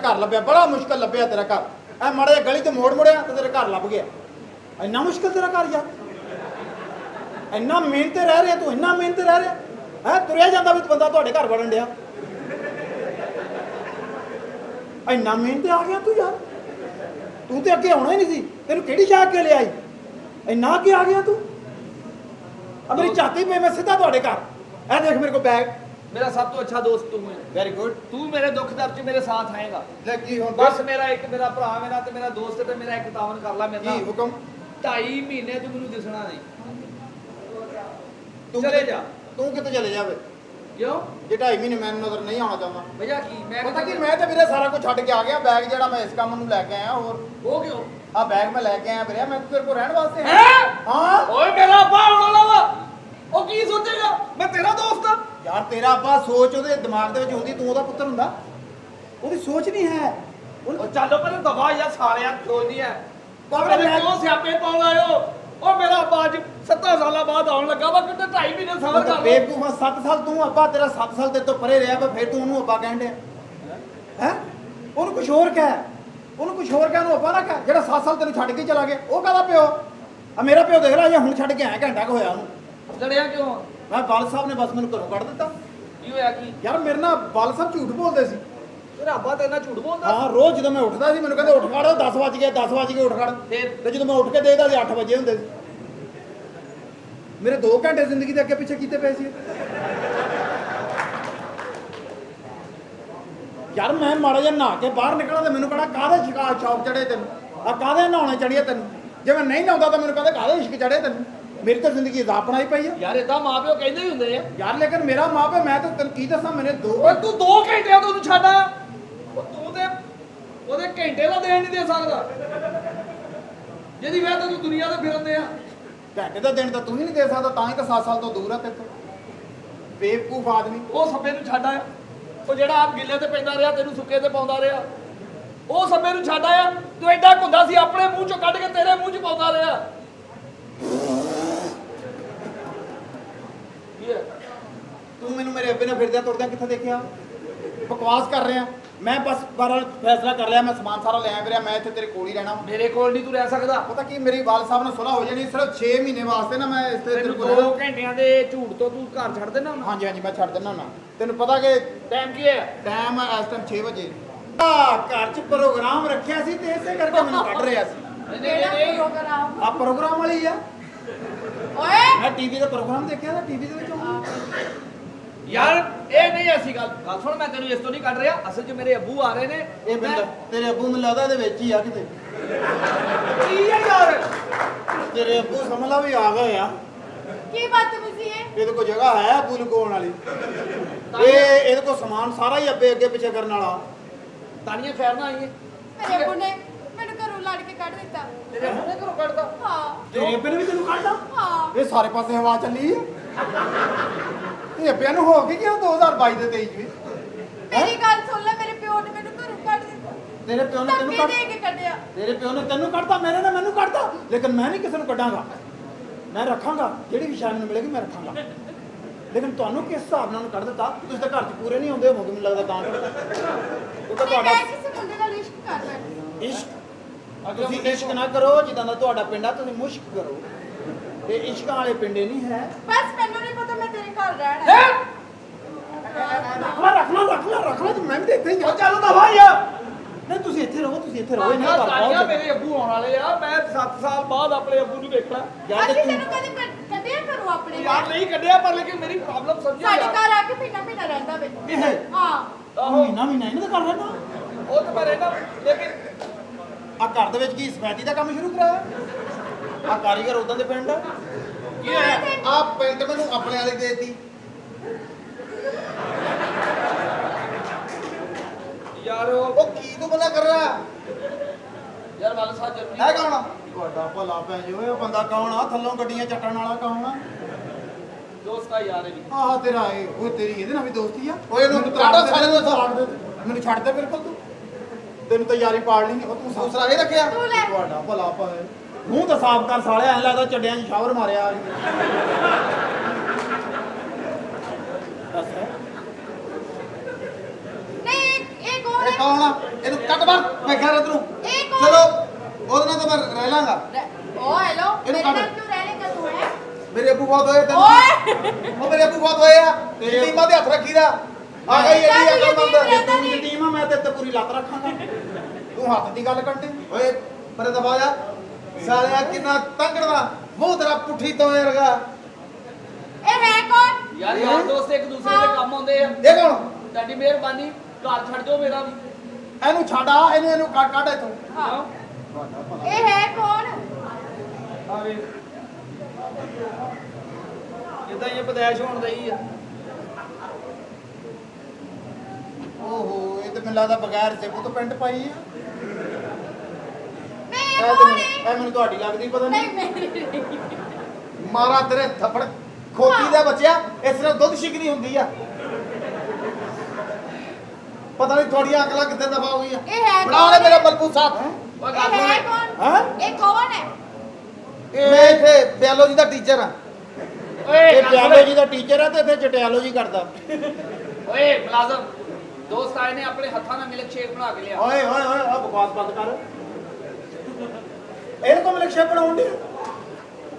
घर लभ्या बड़ा मुश्किल लभ्या तेरा घर ऐ माड़ा जिहा गली ते मोड़ मुड़िया तो तेरा घर लभ गया इन्ना मुश्किल तेरा घर यार इन्ना मेहनत रह रहा तू इन्ना मेहनत रह रहा है तुरिया जाता भी बंदा तुहाडे घर वड़न दिया इन्ना मेहनत आ गया तू यार तू तो अगे आना ही नहीं सी तेन कि चाह के ले आई इन्ना अगे आ गया तू अब मेरी चाहती पे मैं सीधा तुहाडे घर ऐ देख मेरे को बैग मेरा सब तो अच्छा दोस्त तू है वेरी गुड तू मेरे दुख दर्द च मेरे साथ आएगा की हुण बस मेरा एक मेरा भरा मेरा ते मेरा दोस्त ते मेरा एक तावन कर ला मेरे की नाल हुक्म 2.5 महीने तू मैनू दिसना नहीं तू चले जा तू किते चले जावे क्यों जे 2.5 महीने मैं नजर नहीं आना चाहता भैया की मैं पता कि मैं तो वीरे सारा कुछ छੱਡ के आ गया बैग जेड़ा मैं इस काम ਨੂੰ ਲੈ ਕੇ ਆਇਆ ਹੋਰ वो क्यों ਆ बैग मैं लेके आया ਵੀਰੇ मैं तेरे को रहने वास्ते हैं हां ओए मेरा अब्बा आने वाला वा ओ की सोचेगा मैं तेरा दोस्त हां यार तेरा ਅੱਬਾ ਸੋਚ ਉਹਦੇ ਦਿਮਾਗ ਦੇ ਵਿੱਚ ਹੁੰਦੀ ਤੂੰ ਉਹਦਾ ਪੁੱਤਰ ਹੁੰਦਾ ਉਹਦੀ ਸੋਚ ਨਹੀਂ ਹੈ ओ चलो पर दफा या सारे खोल दिया बाबा बाबा मैं- क्यों स्यापे पाउण आयो ओ मेरा अब्बा आज 7 साल बाद आउण लगा वा किते 2.5 महीने सबर कर लो ਬੇਵਕੂਫ 7 ਸਾਲ ਤੂੰ ਅੱਬਾ ਤੇਰਾ 7 ਸਾਲ ਤੇਰੇ ਤੋਂ ਪਰੇ ਰਿਹਾ ਪਰ ਫਿਰ ਤੂੰ ਉਹਨੂੰ ਅੱਬਾ ਕਹਿਣ ਡਿਆ ਹੈ ਉਹਨੂੰ ਕੁਝ ਹੋਰ ਕਹਿ ਉਹਨੂੰ ਕੁਝ ਹੋਰ ਕਹਿ ਉਹਨੂੰ ਅੱਬਾ ਨਾ ਕਹਿ ਜਿਹੜਾ 7 ਸਾਲ ਤੈਨੂੰ ਛੱਡ ਕੇ ਚਲਾ ਗਿਆ ਉਹ ਕਾਹਦਾ ਪਿਓ ਆ ਮੇਰਾ ਪਿਓ ਦੇਖ ਲੈ ਜੇ ਹੁਣ ਛੱਡ ਕੇ ਆਇਆ ਘੰਟਾ ਕੁ ਹੋਇਆ ਉਹਨੂੰ ਲੜਿਆ ਕਿਉਂ ਮੈਂ ਬਾਲ ਸਾਹਿਬ ਨੇ ਬਸ ਮੈਨੂੰ ਘਰੋਂ ਕੱਢ ਦਿੱਤਾ ਕੀ ਹੋਇਆ ਕੀ ਯਾਰ ਮੇਰੇ ਨਾਲ ਬਾਲ ਸਾਹਿਬ ਝੂਠ ਬੋਲਦੇ ਸੀ ਤੇਰਾ ਅੱਬਾ ਤੇਰੇ ਨਾਲ ਝੂਠ ਬੋਲਦਾ ਹਾਂ ਰੋਜ਼ ਜਦੋਂ ਮੈਂ ਉੱਠਦਾ ਸੀ ਮੈਨੂੰ ਕਹਿੰਦੇ ਉੱਠ ਖੜ 10 ਵਜ ਗਏ 10 ਵਜ ਗਏ ਉੱਠ ਖੜ ਫਿਰ ਤੇ ਜਦੋਂ ਮੈਂ ਉੱਠ ਕੇ ਦੇਖਦਾ ਸੀ 8 ਵਜੇ ਹੁੰਦੇ ਸੀ ਮੇਰੇ 2 ਘੰਟੇ ਜ਼ਿੰਦਗੀ ਦੇ ਅੱਗੇ ਪਿੱਛੇ ਕੀਤੇ ਪਏ ਸੀ ਯਾਰ ਮੈਂ ਮਾੜਾ ਜਿਹਾ ਨਹਾ ਕੇ ਬਾਹਰ ਨਿਕਲਾਂ ਤੇ ਮੈਨੂੰ ਕਹਣਾ ਕਾਹਦੇ ਸ਼ੌਕ ਚੜੇ ਤੈਨੂੰ ਆ ਕਾਹਦੇ ਨਹਾਉਣੇ ਚੜੀਏ ਤੈਨੂੰ ਜੇ ਮੈਂ ਨਹੀਂ ਨਹਾਉਂਦਾ ਤਾਂ ਮੈਨੂੰ ਕਹਿੰਦੇ ਕਾਹਦੇ ਇਸ਼ਕ ਚੜੇ ਤੈਨੂੰ ਮੇਰੀ ਤਾਂ ਜ਼ਿੰਦਗੀ ਦਾ ਬਣਾਈ ਪਈ ਆ ਯਾਰ ਇਦਾਂ ਮਾਪਿਓ ਕਹਿੰਦੇ ਹੀ ਹੁੰਦੇ ਆ ਯਾਰ ਲੇਕਿਨ ਮੇਰਾ ਮਾਂ ਪਿਓ ਮੈਂ ਤਾਂ ਤੈਨੂੰ ਕੀ ਦੱਸਾਂ ਮੇਰੇ ਓਏ ਤੂੰ 2 ਘੰਟਿਆਂ ਤੋਂ ਉਹਨੂੰ ਛੱਡ ਆਇਆ ਉਹ ਤੂੰ ਤੇ ਉਹਦੇ ਘੰਟੇ ਦਾ ਦੇਣ ਨਹੀਂ ਦੇ ਸਕਦਾ ਜਿਹਦੀ ਵਜ੍ਹਾ ਤੋਂ ਤੂੰ ਦੁਨੀਆ ਤੇ ਫਿਰਦੇ ਆ ਘੰਟੇ ਦਾ ਦਿਨ ਤਾਂ ਤੂੰ ਹੀ ਨਹੀਂ ਦੇ ਸਕਦਾ ਤਾਂ ਹੀ ਤਾਂ 7 ਸਾਲ ਤੋਂ ਦੂਰ ਆ ਤੇਰੇ ਤੋਂ ਬੇਵਕੂਫ ਆਦਮੀ ਉਹ ਸੱਬੇ ਨੂੰ ਛੱਡ ਆਇਆ ਉਹ ਜਿਹੜਾ ਆਪ ਗਿੱਲੇ ਤੇ ਪੈਂਦਾ ਰਿਹਾ ਤੈਨੂੰ ਸੁੱਕੇ ਤੇ ਪਾਉਂਦਾ ਰਿਹਾ ਉਹ ਸੱਬੇ ਨੂੰ ਛੱਡ ਆਇਆ ਤੂੰ ਐਡਾ ਘੁੰਦਾ ਸੀ ਆਪਣੇ ਮੂੰਹ ਚੋਂ ਕੱਢ ਕੇ ਤੇਰੇ ਮੂੰਹ 'ਚ ਪਾਉਂਦਾ ਰਿਹਾ ਤੂੰ ਮੈਨੂੰ ਮੇਰੇ ਅੱਬੇ ਨਾਲ ਫਿਰਦਿਆਂ ਤੁਰਦਿਆਂ ਕਿੱਥੇ ਦੇਖਿਆ ਬਕਵਾਸ ਕਰ ਰਿਹਾ ਮੈਂ ਬਸ ਬਾਰਾ ਫੈਸਲਾ ਕਰ ਲਿਆ ਮੈਂ ਸਮਾਨ ਸਾਰਾ ਲੈ ਆਇਆ ਵੀਰੇ ਮੈਂ ਇੱਥੇ ਤੇਰੇ ਕੋਲ ਹੀ ਰਹਿਣਾ ਮੇਰੇ ਕੋਲ ਨਹੀਂ ਤੂੰ ਰਹਿ ਸਕਦਾ ਪਤਾ ਕੀ ਮੇਰੀ ਵਾਲ ਸਾਹਿਬ ਨਾਲ ਸੁਲ੍ਹਾ ਹੋ ਜਾਣੀ ਸਿਰਫ 6 ਮਹੀਨੇ ਵਾਸਤੇ ਨਾ ਮੈਂ ਇੱਥੇ ਤੇਰੇ ਤੈਨੂੰ ਕੋਲ 2 ਰਹਿਣਾ ਘੰਟਿਆਂ ਦੇ ਝੂਠ ਤੋਂ ਤੂੰ ਘਰ ਛੱਡ ਦੇਣਾ ਹੁਣ ਹਾਂਜੀ ਹਾਂਜੀ ਮੈਂ ਛੱਡ ਦਿੰਦਾ ਨਾ ਤੈਨੂੰ ਪਤਾ ਕਿ ਟਾਈਮ ਕੀ ਹੈ ਟਾਈਮ ਇਸ ਟਾਈਮ 6 ਵਜੇ ਆ ਘਰ 'ਚ ਪ੍ਰੋਗਰਾਮ ਰੱਖਿਆ ਸੀ ਤੇ ਇਸੇ ਕਰਕੇ ਮੈਨੂੰ ਕੱਢ ਰਿਹਾ ਸੀ ਨਹੀਂ ਆ ਪ੍ਰੋਗਰਾਮ ਵਾਲੀ ਆ ਓਏ ਮੈਂ ਟੀਵੀ ਦਾ ਪ੍ਰੋਗਰਾਮ ਦੇਖਿਆ ਤਾਂ ਟੀਵੀ ਦੇ ਵਿੱਚ ਆਉਂਦੀ ਯਾਰ ਇਹ ਨਹੀਂ ਐਸੀ ਗੱਲ ਸੁਣ ਮੈਂ ਤੈਨੂੰ ਇਸ ਤੋਂ ਨਹੀਂ ਕੱਢ ਰਿਹਾ ਅਸਲ 'ਚ ਮੇਰੇ ਅੱਬੂ ਆ ਰਹੇ ਨੇ ਇਹ ਬੰਦਾ ਤੇਰੇ ਅੱਬੂ ਮੈਨੂੰ ਲੱਗਦਾ ਇਹਦੇ ਵਿੱਚ ਹੀ ਆ ਕਿਤੇ ਕੀ ਹੈ ਯਾਰ ਤੇਰੇ ਅੱਬੂ ਸਮਝ ਲਾ ਵੀ ਆ ਗਏ ਆ ਕੀ ਬਦਤਮੀਜ਼ੀ ਹੈ ਇਹਦੇ ਕੋਲ ਜਗ੍ਹਾ ਹੈ ਅੱਬੂ ਲਗਾਉਣ ਵਾਲੀ ਇਹਦੇ ਕੋਲ ਸਮਾਨ ਸਾਰਾ ਹੀ ਅੱਗੇ ਪਿੱਛੇ ਕਰਨ ਵਾਲਾ ਤਾਨੀਆਂ ਖੈਰ ਨਾ ਆਈਏ ਮੇਰੇ ਅੱਬੂ ਨੇ ਮੈਨੂੰ ਘਰੋਂ ਲੜ ਕੇ ਕੱਢ ਦਿੱਤਾ ਤੇਰੇ ਮੂੰਹ ਨੇ ਘਰੋਂ ਕੱਢਦਾ ਹਾਂ ਤੇਰੇ ਅੱਬੇ ਨੇ ਵੀ ਤੈਨੂੰ ਕੱਢਦਾ ਹਾਂ ਇਹ ਸਾਰੇ ਪਾਸੇ ਹਵਾ ਚੱਲੀ ਆ ਇਹ ਅੱਬਿਆਂ ਨੂੰ ਹੋ ਗਈ ਕਿ 2022 ਦੇ 23 ਚ ਵੀ ਮੇਰੀ ਗੱਲ ਸੁਣ ਲੈ ਮੇਰੇ ਪਿਓ ਨੇ ਮੈਨੂੰ ਘਰੋਂ ਕੱਢ ਦਿੱਤਾ ਤੇਰੇ ਪਿਓ ਨੇ ਤੈਨੂੰ ਧੱਕੇ ਦੇ ਕੇ ਕੱਢਿਆ ਤੇਰੇ ਪਿਓ ਨੇ ਤੈਨੂੰ ਕੱਢਤਾ ਮੇਰੇ ਨੇ ਮੈਨੂੰ ਕੱਢਤਾ ਲੇਕਿਨ ਮੈਂ ਨਹੀਂ ਕਿਸੇ ਨੂੰ ਕੱਢਾਂਗਾ ਮੈਂ ਰੱਖਾਂਗਾ ਜਿਹੜੀ ਵੀ ਸ਼ਾਨ ਮੈਨੂੰ ਮਿਲੇਗੀ ਮੈਂ ਰੱਖਾਂਗਾ ਲੇਕਿਨ ਤੁਹਾਨੂੰ ਕਿਸ ਹਿਸਾਬ ਨਾਲ ਕੱਢ ਦਿੱਤਾ ਤੁਸੀਂ ਤਾਂ ਘਰ 'ਚ ਪੂਰੇ ਨਹੀਂ ਹੁੰਦੇ ਹੋਵੋਗੇ ਮੈਨੂੰ ਲੱਗਦਾ ਤਾਂ ਉਹ ਤਾਂ ਤੁਹਾਡਾ ਮੈਂ ਕਿਸੇ ਮੁੰਡੇ ਨਾਲ ਇਸ਼ਕ ਕਰ ਲੈਣਾ ਇਸ਼ਕ ਤੁਸੀਂ ਇਸ਼ਕ ਨਾ ਕਰੋ ਜਿੱਦਾਂ ਦਾ ਤੁਹਾਡਾ ਪਿੰਡ ਆ ਤੁਸੀਂ ਮੁਸ਼ਕ ਕਰੋ ਇਹ ਇਸ਼ਕਾਂ ਵਾਲੇ ਪਿੰਡੇ ਨਹੀਂ ਹੈ ਬਸ ਮੈਨੂੰ ਨਹੀਂ ਪਤਾ ਮੈਂ ਤੇਰੇ ਘਰ ਰਹਿਣਾ ਹੈ ਰੱਖ ਲਾ ਤੇ ਮੈਂ ਵੀ ਤਾਂ ਇੱਥੇ ਹੀ ਆ ਚੱਲ ਦਫਾ ਯਾਰ ਨਹੀਂ ਤੁਸੀਂ ਇੱਥੇ ਰਹੋ ਇਹਨਾਂ ਘਰ ਤਾਨੀਆਂ ਆਓ ਮੇਰੇ ਅੱਬੂ ਆਉਣ ਵਾਲੇ ਆ ਮੈਂ 7 ਸਾਲ ਬਾਅਦ ਆਪਣੇ ਅੱਬੂ ਨੂੰ ਵੇਖਣਾ ਯਾਰ ਅਸੀਂ ਤੂੰ ਤੈਨੂੰ ਕਦੇ ਕੱਢਿਆ ਕਰੋ ਆਪਣੇ ਯਾਰ ਘਰ। ਨਹੀਂ ਕੱਢਿਆ ਪਰ ਲੇਕਿਨ ਮੇਰੀ ਪ੍ਰੋਬਲਮ ਸਮਝਿਆ ਸਾਡੇ ਯਾਰ ਘਰ ਆ ਕੇ ਪੀਣਾ ਰਹਿੰਦਾ ਵੇ ਇਹ ਹੈ ਹਾਂ ਆਹੋ ਮਹੀਨਾ ਇਹਨਾਂ ਦਾ ਕਰ ਲੈਣਾ ਉਹ ਤਾਂ ਮੈਂ ਰਹਿਣਾ ਲੇਕਿਨ ਆ ਘਰ ਦੇ ਵਿੱਚ ਕੀ ਸਫੈਦੀ ਦਾ ਕੰਮ ਸ਼ੁਰੂ ਕਰਾਇਆ ਆ ਕਾਰੀਗਰ ਉਦਾਂ ਦੇ ਪਿੰਡ ਆ ਕੀ ਹੋਇਆ ਆ ਪੈਂਟ ਮੈਨੂੰ ਆਪਣੇ ਵਾਲੀ ਦੇ ਦਿੱਤੀ ਯਾਰ ਉਹ ਕੀ ਤੂੰ ਬੰਦਾ ਕਰ ਰਿਹਾ ਯਾਰ ਵਾਲਾ ਸਾਹਿਬ ਜਰੂਰੀ ਹੈ ਕੌਣ ਤੁਹਾਡਾ ਭਲਾ ਪੈ ਜੋ ਇਹ ਬੰਦਾ ਕੌਣ ਆ ਥੱਲੋਂ ਗੱਡੀਆਂ ਚੱਟਣ ਵਾਲਾ ਕੌਣ ਆ ਦੋਸਤ ਆ ਯਾਰ ਇਹ ਵੀ ਆਹ ਤੇਰਾ ਇਹ ਉਹ ਤੇਰੀ ਇਹਦੇ ਨਾਲ ਵੀ ਦੋਸਤੀ ਆ ਓਏ ਇਹਨੂੰ ਤਰਾੜਾ ਸਾਡੇ ਨੂੰ ਇੱਥੋਂ ਮੈਨੂੰ ਛੱਡ ਦੇ ਬਿਲਕੁਲ ਤੂੰ ਤੈਨੂੰ ਤਾਂ ਯਾਰੀ ਪਾੜ ਲਈ ਉਹ ਤੂੰ ਦੂਸਰਾ ਨਹੀਂ ਰੱਖਿਆ ਤੂੰ ਲੈ। ਤੁਹਾਡਾ ਭਲਾ ਪਾਏ ਮੂੰਹ ਤਾਂ ਸਾਫ਼ ਕਰ ਸਾਲਿਆ ਐਂ ਲੱਗਦਾ ਚੱਡਿਆਂ 'ਚ ਸ਼ਾਵਰ ਮਾਰਿਆ ਦੱਸ ਨਹੀਂ ਇਹ ਕੌਣ ਇਹ ਹੈ ਕੌਣ ਆ ਇਹਨੂੰ ਅੱਬੂ ਬਹੁਤ ਹੋਏ ਤੈਨੂੰ ਓਏ ਉਹ ਮੇਰੇ ਅੱਬੂ ਬਹੁਤ ਹੋਏ ਆ ਟੀਮਾਂ ਦੇ ਹੱਥ ਰੱਖੀਦਾ ਆ ਗਈ ਇਹਦੀ ਅਕਲਮੰਦ ਜੇ ਤੂੰ ਦੀ ਟੀਮ ਆ ਮੈਂ ਤੇ ਪੂਰੀ ਲੱਤ ਰੱਖਾਂਗਾ ਤੂੰ ਹੱਥ ਦੀ ਗੱਲ ਕਰਦੀ ਓਏ ਪਰੇ ਦਬਾ ਜਾ ਸਾਲਿਆ ਕਿੰਨਾ ਤੰਗੜਦਾ ਮੂੰਹ ਤੇਰਾ ਪੁੱਠੀ ਤੋਂ ਵਰਗਾ ਇਹ ਹੈ ਕੌਣ ਯਾਰ ਯਾਰ ਦੋਸਤ ਇੱਕ ਦੂਸਰੇ ਦੇ ਕੰਮ ਆਉਂਦੇ ਆ ਇਹ ਕੌਣ ਤੁਹਾਡੀ ਮਿਹਰਬਾਨੀ ਘਰ ਛੱਡ ਦਿਓ ਮੇਰਾ ਵੀ ਇਹਨੂੰ ਛੱਡ ਆ ਇਹਨੂੰ ਕੱਢ ਇੱਥੋਂ ਹਾਂ ਇਹ ਹੈ ਕੌਣ ਆਵੇ ਜਿੱਦਾਂ ਇਹ ਪਦੈਸ਼ ਹੋਣ ਰਹੀ ਆ ਓਹੋ ਇਹ ਤੇ ਮੈਨੂੰ ਲੱਗਦਾ ਬਗੈਰ ਜੇਬੂ ਤੋਂ ਪੈਂਟ ਪਾਈ ਆ ਨਹੀਂ ਇਹ ਇਹ ਤੇ ਕੌਣ ਹੈ ਇਹ ਮੈਨੂੰ ਤੁਹਾਡੀ ਲੱਗਦੀ ਪਤਾ ਨਹੀਂ ਨਹੀਂ ਮੇਰੀ ਮਾਰਾ ਤੇਰੇ ਥੱਪੜ ਖੋਤੀ ਦਾ ਬੱਚਿਆ ਇਸ ਤਰ੍ਹਾਂ ਦੁੱਧ ਸ਼ਿਕਰੀ ਹੁੰਦੀ ਆ ਪਤਾ ਨਹੀਂ ਤੁਹਾਡੀਆਂ ਅਕਲਾਂ ਕਿੱਥੇ ਦਬਾ ਹੋਈ ਆ ਇਹ ਹੈ ਬਣਾ ਲੈ ਕੌਣ? ਮੇਰਾ ਬਲਬੂ ਸਾਹਿਬ ਓਏ ਇਹ ਗੱਲ ਹੈ ਸੁਣ ਕੌਣ ਹਾਂ ਇਹ ਕੌਣ ਹੈ ਮੈਂ ਇੱਥੇ ਬਿਓਲੋਜੀ ਦਾ ਟੀਚਰ ਆ ਓਏ ਇਹ ਗੱਲ ਸੁਣ। ਬਿਓਲੋਜੀ ਦਾ ਟੀਚਰ ਆ ਤੇ ਇੱਥੇ ਜਟਿਆਲੋਜੀ ਕਰਦਾ ਓਏ ਮੁਲਾਜ਼ਮ ਦੋਸਤ ਆਏ ਨੇ ਆਪਣੇ ਹੱਥਾਂ ਨਾਲ ਮਿਲਕ ਸ਼ੇਕ ਬਣਾ ਕੇ ਲਿਆ ਓਏ ਓਏ ਓਏ ਆ ਬਕਵਾਸ ਬੰਦ ਕਰ ਇਹ ਕੋ ਮਿਲਕ ਸ਼ੇਕ ਬਣਾਉਣ ਦੀ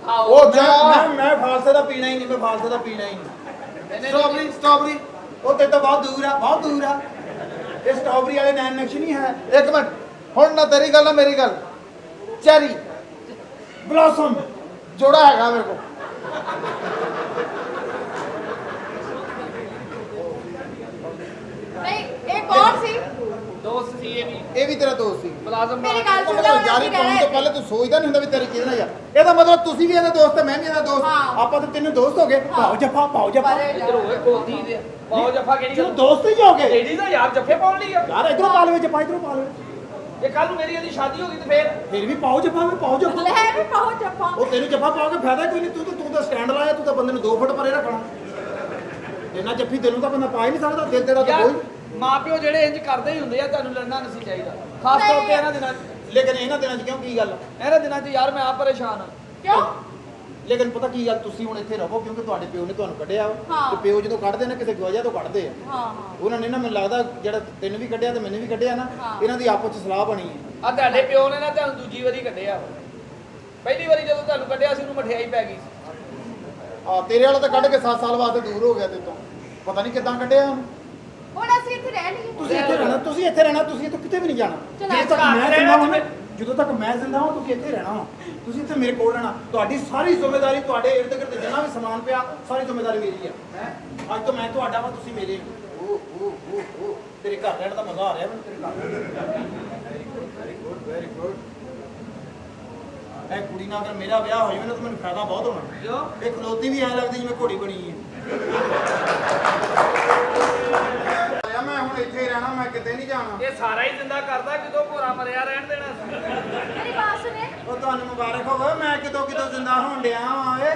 ਆਓ ਉਹ ਜਾ ਮੈਂ ਫਾਲਸੇ ਦਾ ਪੀਣਾ ਹੀ ਨਹੀਂ ਮੈਂ ਫਾਲਸੇ ਦਾ ਪੀਣਾ ਹੀ ਨਹੀਂ ਸਟ੍ਰਾਬੇਰੀ ਸਟ੍ਰਾਬੇਰੀ ਉਹ ਤੇ ਤਾਂ ਬਹੁਤ ਦੂਰ ਆ ਬਹੁਤ ਦੂਰ ਆ ਇਹ ਸਟ੍ਰਾਬੇਰੀ ਵਾਲੇ ਨੈਨ ਨਕਸ਼ ਨਹੀਂ ਹੈ ਇੱਕ ਮਿੰਟ ਹੁਣ ਨਾ ਤੇਰੀ ਗੱਲ ਨਾ ਮੇਰੀ ਗੱਲ ਚੈਰੀ ਬਲੌਸਮ ਜੋੜਾ ਹੈਗਾ ਮੇਰੇ ਕੋਲ ਨਹੀਂ ਇਹ ਕੌਣ ਸੀ ਦੋਸਤ ਸੀ ਇਹ ਵੀ ਤੇਰਾ ਦੋਸਤ ਸੀ ਮੁਲਾਜ਼ਮ ਮੇਰੀ ਗੱਲ ਸੁਣ ਮਤਲਬ ਯਾਰੀ ਪਾਉਣ ਤੋਂ ਪਹਿਲੇ ਤੂੰ ਸੋਚਦਾ ਨਹੀਂ ਹੁੰਦਾ ਵੀ ਤੇਰੇ ਕਿਹਦੇ ਨਾਲ ਯਾਰ ਇਹਦਾ ਮਤਲਬ ਤੁਸੀਂ ਵੀ ਇਹਦਾ ਦੋਸਤ ਹੈ ਮੈਂ ਵੀ ਇਹਦਾ ਦੋਸਤ ਹਾਂ। ਆਪਾਂ ਤਾਂ ਤਿੰਨੇ ਦੋਸਤ ਹੋ ਗਏ ਪਾਓ ਜੱਫਾ ਪਾਓ ਜੱਫਾ ਇੱਧਰ ਹੋਏ ਕੋਤੀ ਦੇ ਪਾਓ ਜੱਫਾ ਕਿਹੜੀ ਚਲੋ ਗੱਲ ਦੋਸਤ ਹੀ ਹੋ ਗਏ ਲੇਡੀ ਦਾ ਯਾਰ ਜੱਫੇ ਪਾਉਣ ਲਈ ਆ ਯਾਰ ਇਧਰੋਂ ਪਾ ਲਵੇ ਜੱਫਾ ਇਧਰੋਂ ਪਾ ਲਵੇ ਜੇ ਕੱਲ ਨੂੰ ਮੇਰੀ ਇਹਦੀ ਸ਼ਾਦੀ ਹੋ ਗਈ ਤੇ ਫੇਰ ਫਿਰ ਵੀ ਪਾਓ ਜੱਫਾ ਵੀ ਪਾਓ ਜੱਫਾ ਲੈ ਵੀ ਪਾਓ ਜੱਫਾ ਉਹ ਤੈਨੂੰ ਜੱਫਾ ਪਾਓਗੇ ਫਾਇਦਾ ਕੋਈ ਨਹੀਂ ਤੂੰ ਤਾਂ ਸਟੈਂਡ ਲਾਇਆ ਤੂੰ ਤਾਂ ਬੰਦੇ ਨੂੰ 2 ਫੁੱਟ ਪਰੇ ਰੱਖਣਾ ਇੰਨਾ ਜੱਫੀ ਤੈਨੂੰ ਤਾਂ ਬੰਦਾ ਪਾ ਹੀ ਨਹੀਂ ਸਕਦਾ ਦਿਲ ਤੇਰਾ ਤਾਂ ਯਾਰ ਕੋਈ ਮਾਪਿਓ ਜਿਹੜੇ ਇੰਜ ਕਰਦੇ ਹੀ ਹੁੰਦੇ ਆ ਤੁਹਾਨੂੰ ਲੜਨਾ ਨਹੀਂ ਸੀ ਚਾਹੀਦਾ ਖਾਸ ਤੌਰ ਤੇ ਇਹਨਾਂ ਦਿਨਾਂ 'ਚ ਲੇਕਿਨ ਇਹਨਾਂ ਦਿਨਾਂ 'ਚ ਕਿਉਂ ਕੀ ਗੱਲ ਇਹਨਾਂ ਦਿਨਾਂ 'ਚ ਯਾਰ ਮੈਂ ਆਪ ਪਰੇਸ਼ਾਨ ਆ ਕਿਉਂ ਲੇਕਿਨ ਪਤਾ ਕੀ ਗੱਲ ਤੁਸੀਂ ਹੁਣ ਇੱਥੇ ਰਹੋ ਕਿਉਂਕਿ ਤੁਹਾਡੇ ਪਿਓ ਨੇ ਤੁਹਾਨੂੰ ਕੱਢਿਆ ਵਾ। ਹਾਂ। ਤੇ ਪਿਓ ਜਦੋਂ ਕੱਢਦੇ ਨੇ ਕਿਸੇ ਗਵਾਜਾ ਤੋਂ ਕੱਢਦੇ ਆ ਹਾਂ ਹਾਂ ਉਹਨਾਂ ਨੇ ਨਾ ਮੈਨੂੰ ਲੱਗਦਾ ਜਿਹੜਾ ਤੈਨੂੰ ਵੀ ਕੱਢਿਆ ਤੇ ਮੈਨੂੰ ਵੀ ਕੱਢਿਆ ਨਾ ਹਾਂ। ਇਹਨਾਂ ਦੀ ਆਪਸ ਚ ਸਲਾਹ ਬਣੀ ਹੈ ਆ ਤੁਹਾਡੇ ਪਿਓ ਨੇ ਨਾ ਤੁਹਾਨੂੰ ਦੂਜੀ ਵਾਰੀ ਕੱਢਿਆ ਪਹਿਲੀ ਵਾਰੀ ਜਦੋਂ ਤੁਹਾਨੂੰ ਕੱਢਿਆ ਸੀ ਉਹਨੂੰ ਮਠਿਆਈ ਪੈ ਗਈ ਸੀ ਆ ਤੇਰੇ ਵਾਲਾ ਤਾਂ ਕੱਢ ਕੇ 7 ਸਾਲ ਵਾਸਤੇ ਦੂਰ ਹੋ ਗਿਆ ਤੇ ਤੋਂ ਪਤਾ ਨਹੀਂ ਕਿੱਦਾਂ ਕੱਢਿਆ ਉਹਨੂੰ ਹੁਣ ਅਸੀਂ ਇੱਥੇ ਰਹਿ ਲਈਏ ਤੁਸੀਂ ਇੱਥੇ ਰਹਿਣਾ ਤੁਸੀਂ ਇੱਥੇ ਰਹਿਣਾ ਤੁਸੀਂ ਇੱਥੋਂ ਕਿਤੇ ਵੀ ਨਹੀਂ ਜਾਣਾ ਚਲੋ ਜਦੋਂ ਤੱਕ ਘਰ ਮੈਂ ਰਹਿਣਾ ਜ਼ਿੰਦਾ ਹਾਂ ਤੇ ਜਦੋਂ ਤੱਕ ਮੈਂ ਜ਼ਿੰਦਾ ਹਾਂ ਤੁਸੀਂ ਇੱਥੇ ਰਹਿਣਾ ਵਾ। ਤੁਸੀਂ ਇੱਥੇ ਮੇਰੇ ਕੋਲ ਰਹਿਣਾ ਤੁਹਾਡੀ ਸਾਰੀ ਜ਼ਿੰਮੇਵਾਰੀ ਤੁਹਾਡੇ ਇਰਦ ਗਿਰਦ ਜਿੰਨਾ ਵੀ ਸਮਾਨ ਪਿਆ ਸਾਰੀ ਜ਼ਿੰਮੇਵਾਰੀ ਮੇਰੀ ਹੈ ਅੱਜ ਤੋਂ ਮੈਂ ਤੁਹਾਡਾ ਵਾ ਤੁਸੀਂ ਮੇਰੇ ਓ ਤੇਰੇ ਘਰ ਰਹਿਣ ਦਾ ਮਜ਼ਾ ਆ ਰਿਹਾ ਮੈਨੂੰ ਤੇਰੇ ਘਰ ਵੈਰੀ ਗੁੱਡ ਇਹ ਕੁੜੀ ਨਾਲ ਅਗਰ ਮੇਰਾ ਵਿਆਹ ਹੋ ਜਾਵੇ ਨਾ ਤਾਂ ਮੈਨੂੰ ਫਾਇਦਾ ਬਹੁਤ ਹੋਣਾ ਕਿਉਂ ਇਹ ਖਲੋਤੀ ਵੀ ਐ ਲੱਗਦੀ ਜਿਵੇਂ ਘੋੜੀ ਬਣੀ ਹੈ ਆਇਆ ਮੈਂ ਹੁਣ ਇੱਥੇ ਹੀ ਰਹਿਣਾ ਮੈਂ ਕਿਤੇ ਨਹੀਂ ਜਾਣਾ ਇਹ ਸਾਰਾ ਹੀ ਜ਼ਿੰਦਾ ਕਰਦਾ ਕਿਦੋਂ ਭੋਰਾ ਮਰਿਆ ਰਹਿਣ ਦੇਣਾ ਸੀ मेरी बात सुने ਉਹ ਤੁਹਾਨੂੰ ਮੁਬਾਰਕ ਹੋਵੇ ਮੈਂ ਕਿਤੋਂ ਜ਼ਿੰਦਾ ਹੋਣ ਡਿਆ ਵਾਂ ਓਏ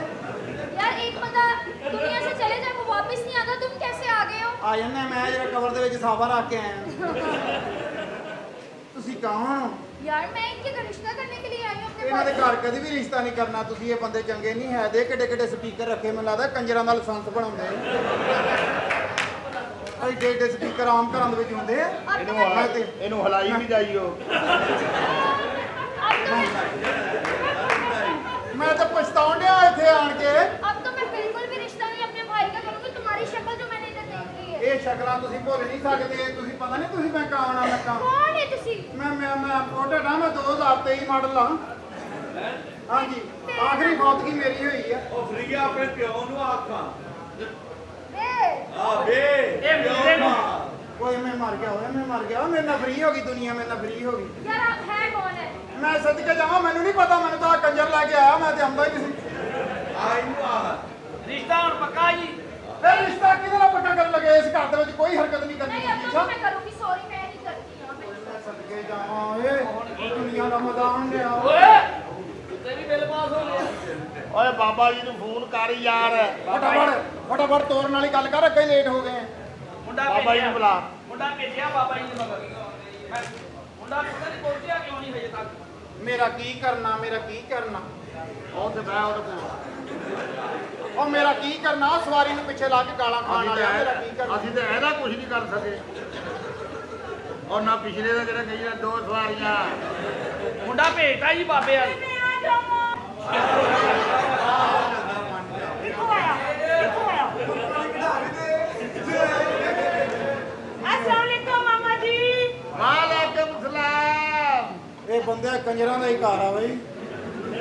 यार एक बंदा दुनिया से चले जाए वो वापस नहीं आता तुम कैसे आ गए हो ਆ ਜਾਂਦਾ ਮੈਂ ਜਿਹੜਾ ਕਵਰ ਦੇ ਵਿੱਚ ਸਾਫਾ ਰੱਖ ਕੇ आया ਤੁਸੀਂ ਕੌਣ ਹੋ यार मैं इनके का रिश्ता करने के लिए आई हूँ अपने ਇਹਨਾਂ ਦੇ पास ਘਰ ਕਦੀ ਵੀ ਰਿਸ਼ਤਾ ਨਹੀਂ ਕਰਨਾ ਤੁਸੀਂ ਇਹ ਬੰਦੇ ਚੰਗੇ ਨਹੀਂ ਹੈ ਦੇ ਕਿੱਡੇ ਕਿੱਡੇ ਸਪੀਕਰ ਰੱਖੇ ਮੈਨੂੰ ਲੱਗਦਾ ਕੰਜਰਾਂ ਦਾ ਲਾਇਸੈਂਸ ਬਣਾਉਂਦੇ ਅਈ ਡੇ ਸਪੀਕਰ ਆਮ ਘਰਾਂ ਦੇ ਵਿੱਚ ਹੁੰਦੇ ਆ अब तो मैं ਇਹਨੂੰ ਹਲਾਈ ਵੀ ਜਾਈਓ अब तो ਮੈਂ ਤਾਂ ਪਛਤਾਉਣ ਡਿਆ ਇੱਥੇ ਆਣ ਕੇ अब तो मैं बिल्कुल भी रिश्ता नहीं अपने भाई का करूँगी तुम्हारी शक्ल जो मैंने इधर देख ली है ਇਹ ਸ਼ਕਲਾਂ ਤੁਸੀਂ ਭੁੱਲ ਨਹੀਂ ਸਕਦੇ ਤੁਸੀਂ ਪਤਾ ਨਹੀਂ ਤੁਸੀਂ ਮੈਂ ਕੌਣ ਆ ਮੈਂ ਕੌਣ कौन है तुसी ਮੈਂ ਪ੍ਰੋਡਕਟ ਆ ਮੈਂ 2023 ਮਾਡਲ ਆ ਹਾਂਜੀ ਆਖਰੀ ਫੌਤਗੀ ਮੇਰੀ ਹੋਈ ਆ ਉਹ ਫਰੀ ਆਪਣੇ ਪਿਓ ਨੂੰ ਆਖਾਂ ए ਆ ਵੇ ਇਹ ਮੇਰੇ ਨੂੰ ਕੋਈ ਮੈਂ ਮਰ ਗਿਆ ਹੋਇਆ ਮੈਂ ਮਰ ਗਿਆ ਮੇਰੇ ਨਾਲ ਫ੍ਰੀ ਹੋ ਗਈ ਦੁਨੀਆ ਮੇਰੇ ਨਾਲ ਫ੍ਰੀ ਹੋ ਗਈ यार आप है कौन है ਮੈਂ ਸਦਕੇ ਜਾਵਾਂ ਮੈਨੂੰ ਨਹੀਂ ਪਤਾ ਮੈਨੂੰ ਤਾਂ ਕੰਜਰ ਲੈ ਕੇ ਆਇਆ ਮੈਂ ਤੇ ਆਉਂਦਾ ਹੀ ਨਹੀਂ ਸੀ ਆ ਇਹਨੂੰ ਆ ਰਿਸ਼ਤਾ ਹੁਣ ਪੱਕਾ ਜੀ ਇਹ ਰਿਸ਼ਤਾ ਕਿਹਦੇ ਨਾਲ ਪੱਕਾ ਕਰਨ ਲੱਗੇ ਇਸ ਘਰ ਦੇ ਵਿੱਚ ਕੋਈ ਹਰਕਤ ਨਹੀਂ ਕਰਨੀ नहीं अब ਅੱਛਾ तो मैं करूँगी सॉरी मैं नहीं करती यहाँ पे ਮੈਂ ਸਦਕੇ ਜਾਵਾਂ ਓਏ ਦੁਨੀਆ ਦਾ ਮੈਦਾਨ ਲਿਆ ਓਏ ਤੇ ਵੀ ਬਿੱਲ ਪਾਸ ਹੋ ਗਿਆ ਓਏ ਬਾਬਾ ਜੀ ਨੂੰ ਫੋਨ ਕਰ ਯਾਰ ਫਟਾਫਟ ਤੋਰਨ ਵਾਲੀ ਗੱਲ ਕਰ ਅੱਗੇ ਲੇਟ ਹੋ ਗਏ ਆ। ਮੁੰਡਾ ਬਾਬਾ ਜੀ ਭੇਜਿਆ ਨੂੰ ਬੁਲਾ ਮੁੰਡਾ ਭੇਜਿਆ ਬਾਬਾ ਜੀ ਦੇ ਮਗਰ ਮੈਂ ਮੁੰਡਾ ਪਤਾ ਨਹੀਂ ਪਹੁੰਚਿਆ ਕਿਉਂ ਨਹੀਂ ਹਜੇ ਤੱਕ ਮੇਰਾ ਕੀ ਕਰਨਾ ਉਹ ਤੇ ਬਹਿ ਉਹਦੇ ਕੋਲ ਉਹ ਮੇਰਾ ਕੀ ਕਰਨਾ ਸਵਾਰੀ ਨੂੰ ਪਿੱਛੇ ਲਾ ਕੇ ਗਾਲਾਂ ਖਾਣ ਵਾਲਾ ਮੇਰਾ ਕੀ ਕਰਨਾ ਅਸੀਂ ਤੇ ਇਹਦਾ ਕੁਝ ਨਹੀਂ ਕਰ ਸਕੇ ਔਰ ਨਾ ਪਿਛਲੇ ਦਾ ਜਿਹੜਾ ਕਹੀ 2 ਸਵਾਰੀਆਂ ਮੁੰਡਾ ਭੇਜਦਾ ਜੀ ਬਾਬੇ ਵਾਲ मैं आ जाऊँगा ਘਰ ਆ ਬਈ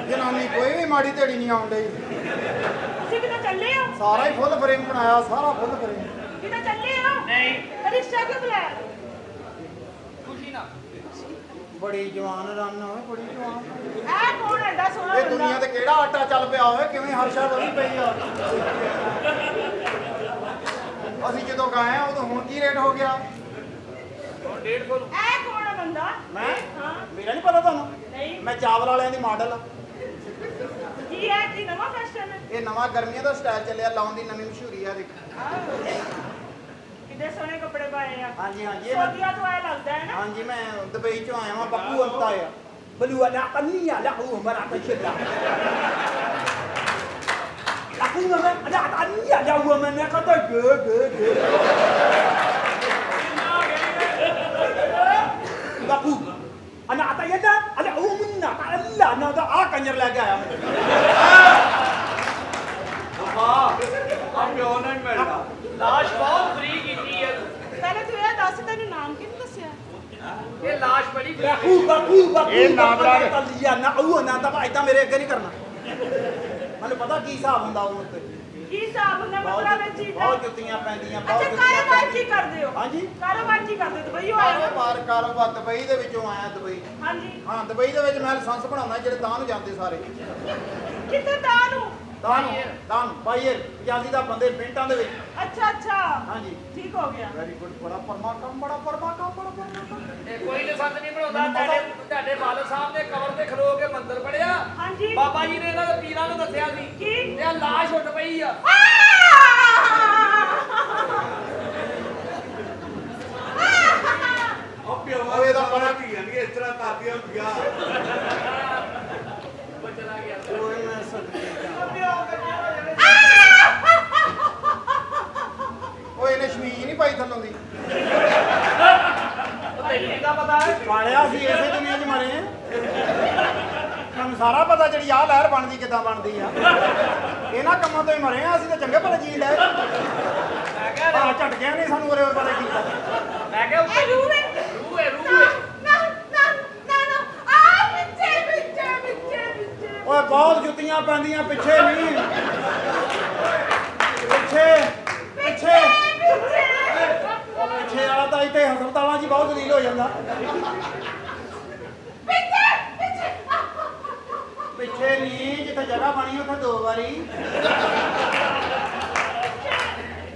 ਜਨਾਨੀ ਕੋਈ ਵੀ ਮਾੜੀ ਢੇੜੀ ਨਹੀਂ ਆਉਣ ਡਈ ਤੁਸੀਂ ਕਿਤੇ ਚੱਲੇ ਹੋ? ਸਾਰਾ ਹੀ ਫੁੱਲ ਫਰੇਮ ਬਣਾਇਆ ਸਾਰਾ ਫੁੱਲ ਫਰੇਮ ਕਿਤੇ ਚੱਲੇ ਹੋ? ਨਹੀਂ ਰਿਕਸ਼ਾ ਕਿਉਂ ਬੁਲਾਇਆ? ਖੁਸ਼ੀ ਨਾ ਬੜੀ ਜਵਾਨ ਰਨ ਹੋਵੇ ਬੜੀ ਜਵਾਨ ਇਹ ਕੌਣ ਐਡਾ ਸੋਹਣਾ ਇਹ ਦੁਨੀਆ ਤੇ ਕਿਹੜਾ ਆਟਾ ਚੱਲ ਪਿਆ ਹੋਵੇ ਕਿਵੇਂ ਹਰ ਸ਼ਾ ਵਧੀ ਪਈ ਆ ਅਸੀਂ ਜਦੋਂ ਗਏ ਆ ਉਦੋਂ ਹੁਣ ਕੀ ਰੇਟ ਹੋ ਗਿਆ 150 ਇਹ ਕੌਣ ਹੈ ਬੰਦਾ? ਮੈਂ ਹਾਂ ਮੇਰਾ ਨਹੀਂ ਪਤਾ ਤੁਹਾਨੂੰ ਨਹੀਂ ਮੈਂ ਚਾਵਲ ਵਾਲਿਆਂ ਦੀ ਮਾਡਲ ਆ ਕੀ ਹੈ ਕੀ ਨਵਾਂ ਫੈਸ਼ਨ ਹੈ? ਇਹ ਨਵਾਂ ਗਰਮੀਆਂ ਦਾ ਸਟਾਈਲ ਚੱਲਿਆ ਲਾਉਣ ਦੀ ਨਵੀਂ ਮਸ਼ਹੂਰੀ ਆ ਦੇਖ ਕਿੰਨੇ ਸੋਹਣੇ ਕੱਪੜੇ ਪਾਏ ਆ। ਹਾਂਜੀ ਹਾਂਜੀ ਇਹ ਮੈਂ ਸੋਦੀਆਂ ਤੋਂ ਆਇਆ ਲੱਗਦਾ ਹੈ ਨਾ। ਹਾਂਜੀ ਮੈਂ ਦੁਬਈ ਚੋਂ ਆਇਆ ਵਾਂ ਬੱਕੂ ਅੰਤਾ ਆ ਬਲੂ ਅਲਾ ਕੰਨੀਆ ਲਹੂ ਮਰਾ ਤਸ਼ਦਾ ਲਹੂ ਮਰਾ ਅਲਾ ਕੰਨੀਆ ਲਹੂ ਮਰਾ ਕਤਾ ਗ ਬੱਕੂ ਅਨਾ ਅਤayda ਅਲਾ ਉਮਨਾ ਅੱਲਾ ਨਾ ਦਾ ਆ ਕੰਜਰ ਲੈ ਕੇ ਆਇਆ ਆ ਪਿਓ ਨਹੀਂ ਮਿਲਦਾ ਲਾਸ਼ ਬਹੁਤ ਫਰੀ ਕੀਤੀ ਹੈ ਪਹਿਲੇ ਤੂੰ ਇਹ ਦੱਸ ਤੈਨੂੰ ਨਾਮ ਕਿਹਨੇ ਦੱਸਿਆ? ਇਹ ਲਾਸ਼ ਬੜੀ free ਬੱਕੂ ਬੱਕੂ ਬੱਕੂ ਇਹ ਨਾ ਬਣਾ ਕੇ ਤਲੀਆ ਨਾ ਉਹ ਨਾ ਤਾਂ ਇਦਾਂ ਮੇਰੇ ਅੱਗੇ ਨਹੀਂ ਕਰਨਾ ਮੈਨੂੰ ਪਤਾ ਕੀ ਹਿਸਾਬ ਹੁੰਦਾ ਉਹ ਤੇ ਕੀ ਹਿਸਾਬ ਹੁੰਦਾ ਮਤਲਬ ਇਹ ਚੀਜ਼ ਦਾ? ਬਹੁਤ ਜੁੱਤੀਆਂ ਪੈਂਦੀਆਂ ਬਹੁਤ ਅੱਛਾ ਜੁੱਤੀਆਂ ਕਾਰੋਬਾਰ ਕੀ ਕਰਦੇ ਹੋ? ਹਾਂਜੀ ਕਾਰੋਬਾਰ ਕੀ ਕਰਦੇ? ਦੁਬਈ ਆਇਆ ਨਾ? ਕਾਰੋਬਾਰ ਦੁਬਈ ਦੇ ਵਿੱਚੋਂ ਆਇਆ ਦੁਬਈ ਹਾਂਜੀ ਹਾਂ ਦੁਬਈ ਦੇ ਵਿੱਚ ਮੈਂ ਲਾਇਸੈਂਸ ਬਣਾਉਣਾ ਜਿਹੜੇ ਤਾਂ ਨੂੰ ਜਾਂਦੇ ਸਾਰੇ ਕਿੱਥੇ ਤਾਂ ਨੂੰ? ਤਾਂ ਬਾਈਰ ਪੰਜਾਬੀ ਦਾ ਬੰਦੇ ਮਿੰਟਾਂ ਦੇ ਵਿੱਚ ਅੱਛਾ ਅੱਛਾ ਹਾਂਜੀ ਠੀਕ ਹੋ ਗਿਆ। ਵੈਰੀ ਗੁੱਡ ਬੜਾ ਪਰਮਾਕਮ ਬੜਾ ਪਰਮਾਕਮ ਇਹ ਕੋਈ ਨੇ ਸੰਤ ਨਹੀਂ ਬਣਾਉਂਦਾ ਤੁਹਾਡੇ ਵਾਲਦ ਸਾਹਿਬ ਨੇ ਕਬਰ ਤੇ ਖਲੋ ਕੇ ਮੰਦਰ ਪੜਿਆ ਹਾਂਜੀ ਬਾਬਾ ਜੀ ਨੇ ਇਹਨਾਂ ਦੇ ਪੀਰਾਂ ਨੂੰ ਦੱਸਿਆ ਸੀ ਕੀ? ਤੇ ਆ ਲਾਸ਼ ਉੱਠ ਪਈ ਆ ਉਹ ਇਹਦਾ ਬੜਾ ਉਹ ਚਲਾ ਗਿਆ ਕੋਈ ਮੈਂ ਸਦਕੇ ਉਹ ਇਹਨੇ ਸ਼ਮੀਜ਼ ਨਹੀਂ ਪਾਈ ਥੱਲੋਂ ਦੀ ਉਹ ਤੈਨੂੰ ਕਿੱਦਾਂ ਪਤਾ ਹੈ ਪਾਲਿਆ ਸੀ ਇਸੇ ਦੁਨੀਆ 'ਚ ਮਰੇ ਆ ਸਾਨੂੰ ਸਾਰਾ ਪਤਾ ਜਿਹੜੀ ਆਹ ਲਹਿਰ ਬਣਦੀ ਕਿੱਦਾਂ ਬਣਦੀ ਆ ਇਹਨਾਂ ਕੰਮਾਂ ਤੋਂ ਹੀ ਮਰੇ ਆ ਅਸੀਂ ਤਾਂ ਚੰਗੇ ਭਲੇ ਜੀ ਲੈ ਮੈਂ ਕਿਹਾ ਆ ਝਟਕਿਆ ਨਹੀਂ ਸਾਨੂੰ ਉਰੇ ਪਤਾ ਕੀਤਾ ਮੈਂ ਕਿਹਾ ਉੱਤੇ ਇਹ ਰੂਹ ਹੈ? ਰੂਹ ਹੈ ਨਾ ਨਾ ਨਾ ਨਾ ਆ ਪਿੱਛੇ ਓਏ ਬਹੁਤ ਜੁੱਤੀਆਂ ਪੈਂਦੀਆਂ ਪਿੱਛੇ ਨਹੀਂ ਪਿੱਛੇ ਪਿੱਛੇ ਪਿੱਛੇ ਵਾਲਾ ਤਾਂ ਇੱਥੇ ਹਸਪਤਾਲਾਂ 'ਚ ਹੀ ਬਹੁਤ ਦਲੀਲ ਹੋ ਜਾਂਦਾ ਪਿੱਛੇ ਨਹੀਂ ਜਿੱਥੇ ਜਗ੍ਹਾ ਬਣੀ ਉੱਥੇ 2 ਵਾਰੀ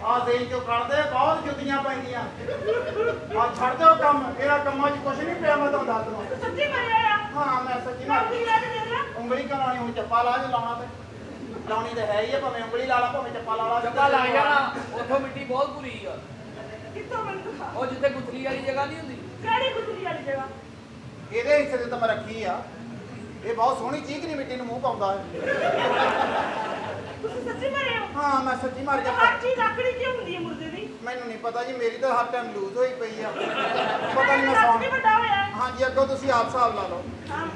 ਆ ਦੇਖ ਚੋਂ ਕੱਢਦੇ ਬਹੁਤ ਜੁੱਤੀਆਂ ਪੈਂਦੀਆਂ ਆ ਛੱਡ ਦਿਓ ਕੰਮ ਇਹਦਾ ਕੰਮਾਂ 'ਚ ਕੁਝ ਨਹੀਂ ਪਿਆ ਮੈਂ ਤੁਹਾਨੂੰ ਦੱਸ ਦਵਾਂ ਸੱਚੀ ਮਰਿਆ ਆ? ਹਾਂ ਮੈਂ ਸੱਚੀ ਮੈਂ ਮਾਰ ਕੀ ਲੈ ਕੇ ਦੇਣਾ? ਉਂਗਲੀ ਕਰਾਣੀ ਹੁਣ ਚੱਪਾ ਲਾ ਜੇ ਲਾਉਣਾ ਤੇ ਲਾਉਣੀ ਤੇ ਹੈ ਹੀ ਆ ਭਾਵੇਂ ਉਂਗਲੀ ਲਾ ਲਾ ਭਾਵੇਂ ਚੱਪਾ ਲਾ ਲਾ ਚੱਕਾ ਲੱਗ ਜਾਣਾ ਉੱਥੋਂ ਮਿੱਟੀ ਬਹੁਤ ਭੁਰੀ ਆ ਕਿੱਥੋਂ ਮੈਨੂੰ ਦਿਖਾ। ਉਹ ਜਿੱਥੇ ਗੁੱਥਲੀ ਵਾਲੀ ਜਗ੍ਹਾ ਨਹੀਂ ਹੁੰਦੀ ਕਿਹੜੀ ਗੁੱਤਰੀ ਵਾਲੀ ਜਗ੍ਹਾ? ਇਹਦੇ ਹਿੱਸੇ ਤੇ ਤਾਂ ਮੈਂ ਰੱਖੀ ਆ ਇਹ ਬਹੁਤ ਸੋਹਣੀ ਚੀਕਣੀ ਮਿੱਟੀ ਨੂੰ ਮੂੰਹ ਪਾਉਂਦਾ ਹੈ ਤੁਸੀਂ ਸੱਚੀ ਮਰੇ ਹੋ? ਹਾਂ ਮੈਂ ਸੱਚੀ ਮਾਰ ਤਾਂ ਗਿਆ ਹਰ ਚੀਜ਼ ਆਕੜੀ ਕਿਉਂ ਹੁੰਦੀ ਹੈ ਮੁਰਦੇ ਦੀ? ਮੈਨੂੰ ਨਹੀਂ ਪਤਾ ਜੀ ਮੇਰੀ ਤਾਂ ਹਰ ਟਾਈਮ ਲੂਜ਼ ਹੋਈ ਪਈ ਆ ਪਤਾ ਨਹੀਂ ਮੈਂ ਲੱਕ ਸੌਣ ਵੀ ਵੱਡਾ ਹੋਇਆ ਹੈ। ਹਾਂਜੀ ਅੱਗੋਂ ਤੁਸੀਂ ਆਪ ਹਿਸਾਬ ਲਾ ਲਓ ਹਾਂ